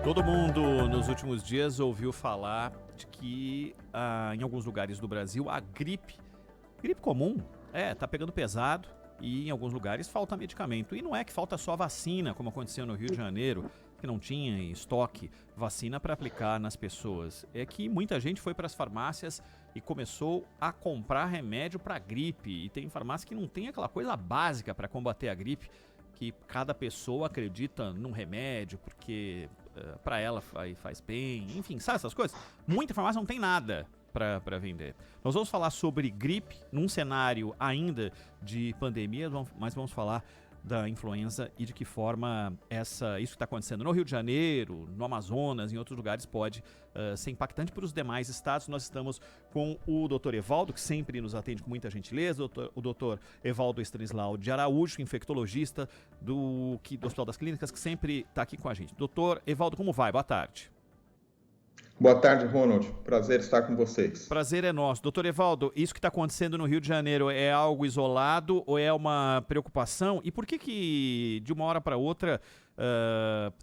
Todo mundo nos últimos dias ouviu falar de que em alguns lugares do Brasil a gripe comum, tá pegando pesado e em alguns lugares falta medicamento. E não é que falta só vacina, como aconteceu no Rio de Janeiro, que não tinha em estoque vacina para aplicar nas pessoas. É que muita gente foi para as farmácias e começou a comprar remédio para gripe. E tem farmácia que não tem aquela coisa básica para combater a gripe, que cada pessoa acredita num remédio, porque para ela faz bem, enfim, sabe essas coisas? Muita farmácia não tem nada para vender. Nós vamos falar sobre gripe num cenário ainda de pandemia, mas vamos falar da influenza e de que forma isso que está acontecendo no Rio de Janeiro, no Amazonas, em outros lugares, pode ser impactante para os demais estados. Nós estamos com o Dr. Evaldo, que sempre nos atende com muita gentileza, o Dr. Evaldo Stanislau de Araújo, infectologista do Hospital das Clínicas, que sempre está aqui com a gente. Dr. Evaldo, como vai? Boa tarde. Boa tarde, Ronald. Prazer estar com vocês. Prazer é nosso. Doutor Evaldo, isso que está acontecendo no Rio de Janeiro é algo isolado ou é uma preocupação? E por que de uma hora para outra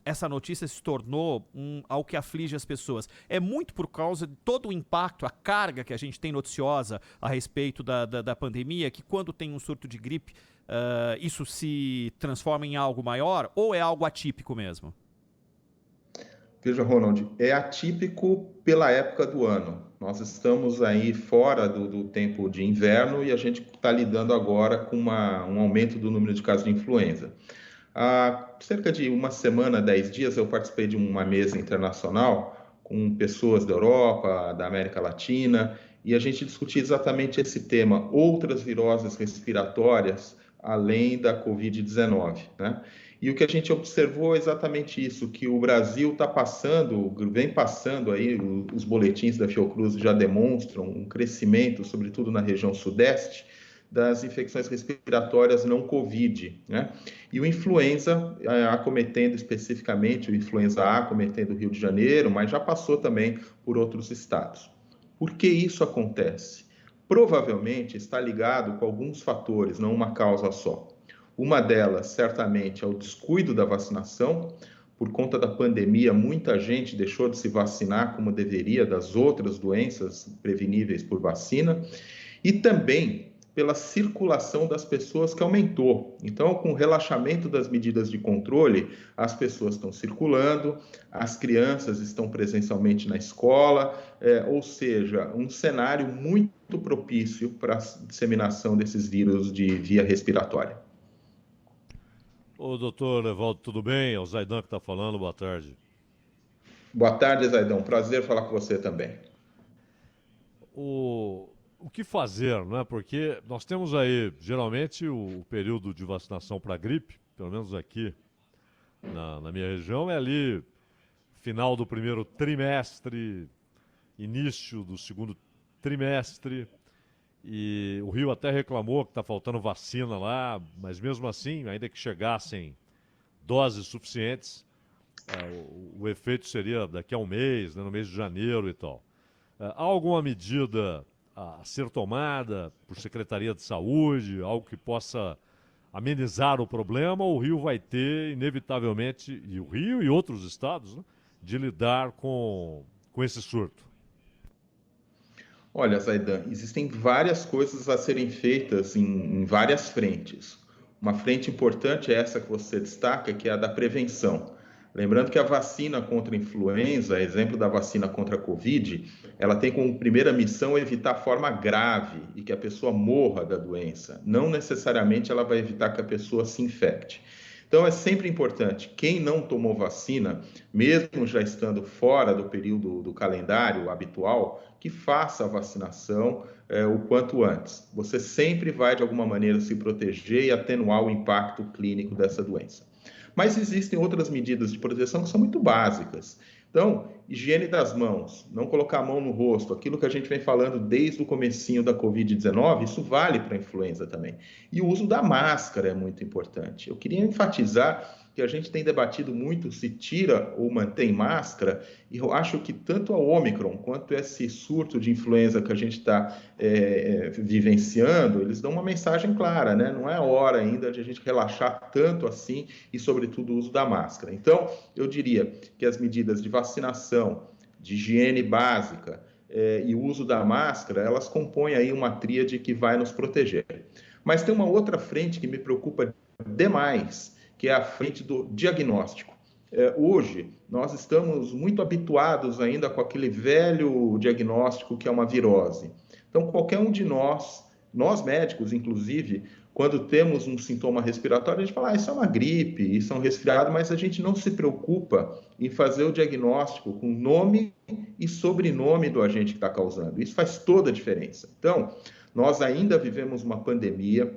essa notícia se tornou algo que aflige as pessoas? É muito por causa de todo o impacto, a carga que a gente tem noticiosa a respeito da pandemia, que quando tem um surto de gripe, isso se transforma em algo maior ou é algo atípico mesmo? Veja, Ronald, é atípico pela época do ano. Nós estamos aí fora do tempo de inverno e a gente está lidando agora com um aumento do número de casos de influenza. Há cerca de uma semana, 10 dias, eu participei de uma mesa internacional com pessoas da Europa, da América Latina, e a gente discutia exatamente esse tema, outras viroses respiratórias além da Covid-19, né? E o que a gente observou é exatamente isso, que o Brasil vem passando aí, os boletins da Fiocruz já demonstram um crescimento, sobretudo na região sudeste, das infecções respiratórias não Covid, né? E o influenza acometendo especificamente, o influenza A acometendo o Rio de Janeiro, mas já passou também por outros estados. Por que isso acontece? Provavelmente está ligado com alguns fatores, não uma causa só. Uma delas, certamente, é o descuido da vacinação. Por conta da pandemia, muita gente deixou de se vacinar como deveria das outras doenças preveníveis por vacina. E também pela circulação das pessoas que aumentou. Então, com o relaxamento das medidas de controle, as pessoas estão circulando, as crianças estão presencialmente na escola, ou seja, um cenário muito propício para a disseminação desses vírus de via respiratória. Ô, doutor Evaldo, tudo bem? É o Zaidan que está falando, boa tarde. Boa tarde, Zaidan. Prazer falar com você também. O que fazer, né? Porque nós temos aí, geralmente, o período de vacinação para gripe, pelo menos aqui na minha região, é ali final do primeiro trimestre, início do segundo trimestre. E o Rio até reclamou que está faltando vacina lá, mas mesmo assim, ainda que chegassem doses suficientes, o efeito seria daqui a um mês, né, no mês de janeiro e tal. Há alguma medida a ser tomada por Secretaria de Saúde, algo que possa amenizar o problema, ou o Rio vai ter, inevitavelmente, e o Rio e outros estados, né, de lidar com esse surto? Olha, Zaidan, existem várias coisas a serem feitas em várias frentes. Uma frente importante é essa que você destaca, que é a da prevenção. Lembrando que a vacina contra a influenza, exemplo da vacina contra a Covid, ela tem como primeira missão evitar a forma grave e que a pessoa morra da doença. Não necessariamente ela vai evitar que a pessoa se infecte. Então, é sempre importante, quem não tomou vacina, mesmo já estando fora do período do calendário habitual, que faça a vacinação o quanto antes. Você sempre vai, de alguma maneira, se proteger e atenuar o impacto clínico dessa doença. Mas existem outras medidas de proteção que são muito básicas. Então, higiene das mãos, não colocar a mão no rosto, aquilo que a gente vem falando desde o comecinho da Covid-19, isso vale para a influenza também. E o uso da máscara é muito importante. Eu queria enfatizar que a gente tem debatido muito se tira ou mantém máscara, e eu acho que tanto a Ômicron quanto esse surto de influenza que a gente está vivenciando, eles dão uma mensagem clara, né? Não é hora ainda de a gente relaxar tanto assim e, sobretudo, o uso da máscara. Então, eu diria que as medidas de vacinação, de higiene básica e o uso da máscara, elas compõem aí uma tríade que vai nos proteger. Mas tem uma outra frente que me preocupa demais, que é a frente do diagnóstico. Hoje, nós estamos muito habituados ainda com aquele velho diagnóstico que é uma virose. Então, qualquer um de nós médicos, inclusive, quando temos um sintoma respiratório, a gente fala, isso é uma gripe, isso é um resfriado, mas a gente não se preocupa em fazer o diagnóstico com nome e sobrenome do agente que está causando. Isso faz toda a diferença. Então, nós ainda vivemos uma pandemia,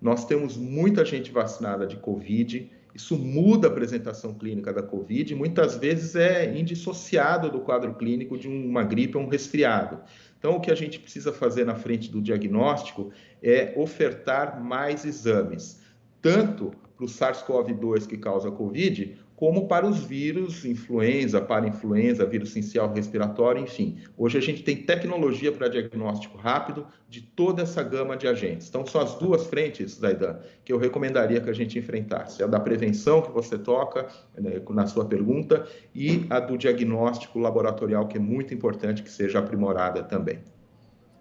nós temos muita gente vacinada de Covid, isso muda a apresentação clínica da Covid, e muitas vezes é indissociado do quadro clínico de uma gripe ou um resfriado. Então, o que a gente precisa fazer na frente do diagnóstico é ofertar mais exames, tanto para o SARS-CoV-2 que causa Covid, como para os vírus, influenza, parainfluenza, vírus sincial respiratório, enfim. Hoje a gente tem tecnologia para diagnóstico rápido de toda essa gama de agentes. Então, são as duas frentes, Zaidan, que eu recomendaria que a gente enfrentasse. A da prevenção, que você toca, né, na sua pergunta, e a do diagnóstico laboratorial, que é muito importante que seja aprimorada também.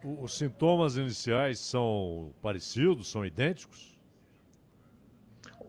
Os sintomas iniciais são parecidos, são idênticos?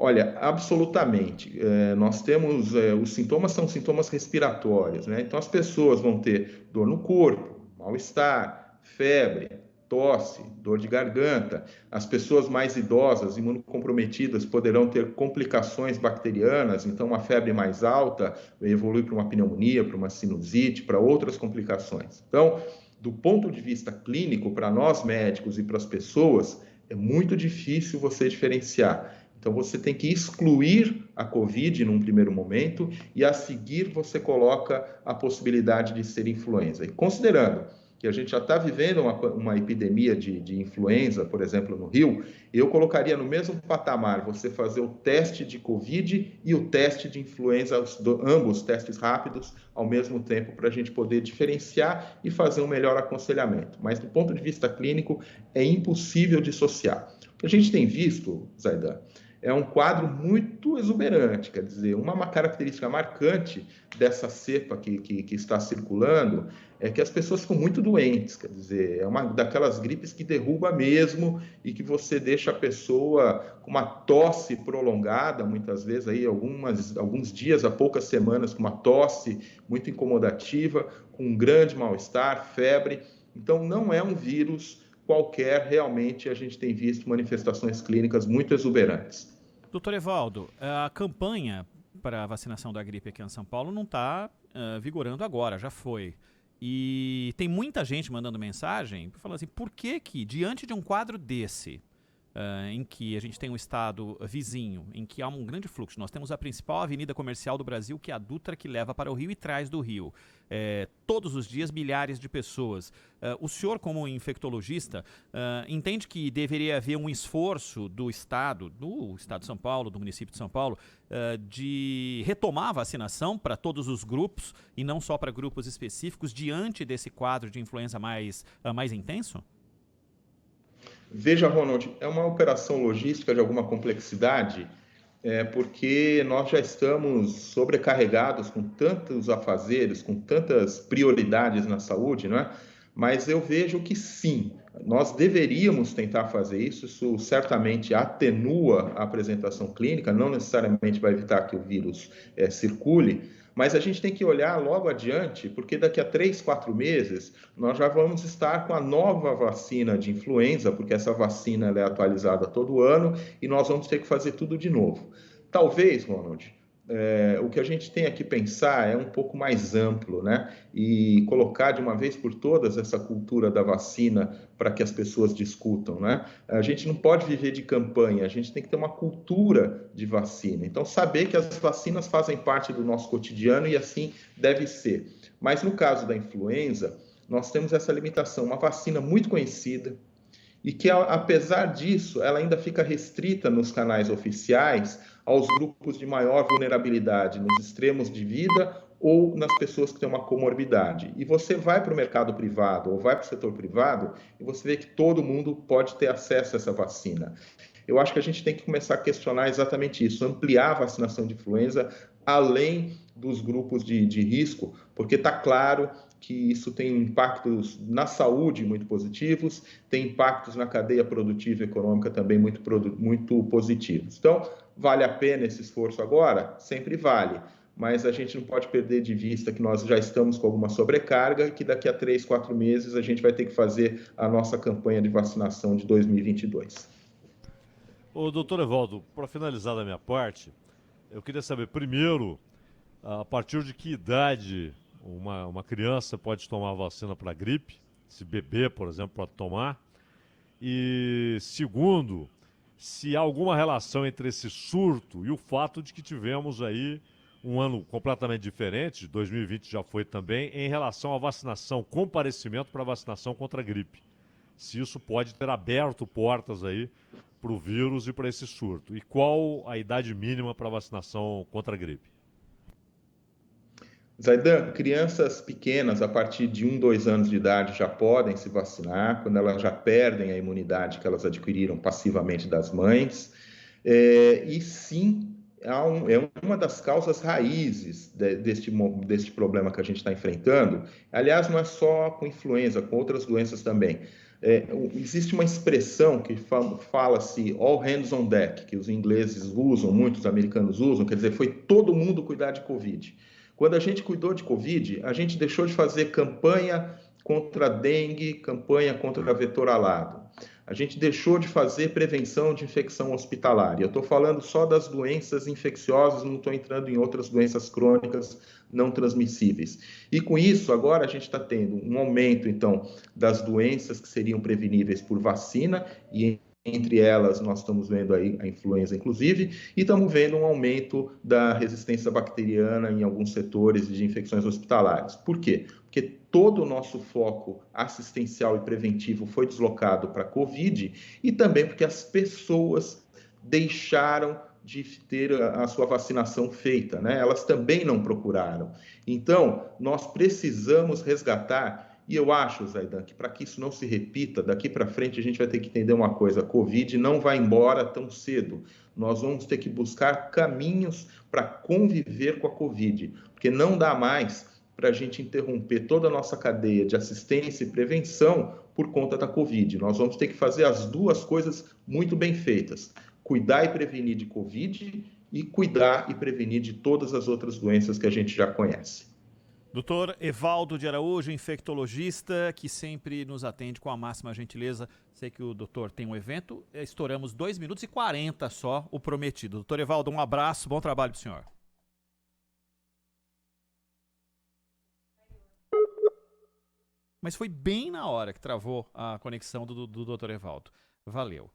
Olha, absolutamente. Nós temos, os sintomas são sintomas respiratórios, né? Então, as pessoas vão ter dor no corpo, mal-estar, febre, tosse, dor de garganta. As pessoas mais idosas, imunocomprometidas, poderão ter complicações bacterianas, então uma febre mais alta evolui para uma pneumonia, para uma sinusite, para outras complicações. Então, do ponto de vista clínico, para nós médicos e para as pessoas, é muito difícil você diferenciar. Então, você tem que excluir a Covid num primeiro momento e, a seguir, você coloca a possibilidade de ser influenza. E considerando que a gente já está vivendo uma epidemia de influenza, por exemplo, no Rio, eu colocaria no mesmo patamar você fazer o teste de Covid e o teste de influenza, ambos testes rápidos, ao mesmo tempo, para a gente poder diferenciar e fazer um melhor aconselhamento. Mas, do ponto de vista clínico, é impossível dissociar. O que a gente tem visto, Zaidan, é um quadro muito exuberante, quer dizer, uma característica marcante dessa cepa que está circulando é que as pessoas ficam muito doentes, quer dizer, é uma daquelas gripes que derruba mesmo e que você deixa a pessoa com uma tosse prolongada, muitas vezes, aí alguns dias a poucas semanas, com uma tosse muito incomodativa, com um grande mal-estar, febre. Então, não é um vírus qualquer, realmente a gente tem visto manifestações clínicas muito exuberantes. Doutor Evaldo, a campanha para a vacinação da gripe aqui em São Paulo não está vigorando agora, já foi. E tem muita gente mandando mensagem falando assim, por que diante de um quadro desse, em que a gente tem um estado vizinho, em que há um grande fluxo, nós temos a principal avenida comercial do Brasil, que é a Dutra, que leva para o Rio e traz do Rio. Todos os dias, milhares de pessoas. O senhor, como infectologista, entende que deveria haver um esforço do Estado de São Paulo, do município de São Paulo, de retomar a vacinação para todos os grupos e não só para grupos específicos, diante desse quadro de influenza mais intenso? Veja, Ronald, é uma operação logística de alguma complexidade, porque nós já estamos sobrecarregados com tantos afazeres, com tantas prioridades na saúde, não é? Mas eu vejo que sim, nós deveríamos tentar fazer isso, isso certamente atenua a apresentação clínica, não necessariamente vai evitar que o vírus circule, mas a gente tem que olhar logo adiante, porque daqui a 3, 4 meses, nós já vamos estar com a nova vacina de influenza, porque essa vacina ela é atualizada todo ano, e nós vamos ter que fazer tudo de novo. Talvez, Ronald, o que a gente tem que pensar é um pouco mais amplo, né? E colocar de uma vez por todas essa cultura da vacina para que as pessoas discutam, né? A gente não pode viver de campanha, a gente tem que ter uma cultura de vacina. Então, saber que as vacinas fazem parte do nosso cotidiano e assim deve ser. Mas no caso da influenza, nós temos essa limitação, uma vacina muito conhecida, e que, apesar disso, ela ainda fica restrita nos canais oficiais aos grupos de maior vulnerabilidade, nos extremos de vida ou nas pessoas que têm uma comorbidade. E você vai para o mercado privado ou vai para o setor privado e você vê que todo mundo pode ter acesso a essa vacina. Eu acho que a gente tem que começar a questionar exatamente isso, ampliar a vacinação de influenza além dos grupos de risco, porque está claro que isso tem impactos na saúde muito positivos, tem impactos na cadeia produtiva e econômica também muito positivos. Então, vale a pena esse esforço agora? Sempre vale, mas a gente não pode perder de vista que nós já estamos com alguma sobrecarga e que daqui a 3, 4 meses a gente vai ter que fazer a nossa campanha de vacinação de 2022. Ô, doutor Evaldo, para finalizar da minha parte, eu queria saber primeiro, a partir de que idade uma criança pode tomar vacina para gripe, se bebê, por exemplo, pode tomar, e segundo, se há alguma relação entre esse surto e o fato de que tivemos aí um ano completamente diferente, 2020 já foi também, em relação à vacinação, comparecimento para vacinação contra a gripe. Se isso pode ter aberto portas aí para o vírus e para esse surto. E qual a idade mínima para vacinação contra a gripe? Zaidan, crianças pequenas, a partir de 1, 2 anos de idade, já podem se vacinar, quando elas já perdem a imunidade que elas adquiriram passivamente das mães. E sim, é uma das causas raízes deste problema que a gente está enfrentando. Aliás, não é só com influenza, com outras doenças também. Existe uma expressão que fala-se all hands on deck, que os ingleses usam, muitos americanos usam, quer dizer, foi todo mundo cuidar de Covid. Quando a gente cuidou de Covid, a gente deixou de fazer campanha contra a dengue, campanha contra a vetor alado. A gente deixou de fazer prevenção de infecção hospitalar. Eu estou falando só das doenças infecciosas, não estou entrando em outras doenças crônicas não transmissíveis. E com isso, agora a gente está tendo um aumento, então, das doenças que seriam preveníveis por vacina, e entre elas nós estamos vendo aí a influenza, inclusive, e estamos vendo um aumento da resistência bacteriana em alguns setores de infecções hospitalares. Por quê? Porque todo o nosso foco assistencial e preventivo foi deslocado para a Covid e também porque as pessoas deixaram de ter a sua vacinação feita, né? Elas também não procuraram. Então, nós precisamos resgatar, e eu acho, Zaidan, que para que isso não se repita, daqui para frente a gente vai ter que entender uma coisa: a Covid não vai embora tão cedo. Nós vamos ter que buscar caminhos para conviver com a Covid, porque não dá mais para a gente interromper toda a nossa cadeia de assistência e prevenção por conta da Covid. Nós vamos ter que fazer as duas coisas muito bem feitas: cuidar e prevenir de Covid e cuidar e prevenir de todas as outras doenças que a gente já conhece. Doutor Evaldo de Araújo, infectologista, que sempre nos atende com a máxima gentileza. Sei que o doutor tem um evento, estouramos 2 minutos e 40 só, o prometido. Doutor Evaldo, um abraço, bom trabalho para o senhor. Mas foi bem na hora que travou a conexão do doutor Evaldo. Valeu.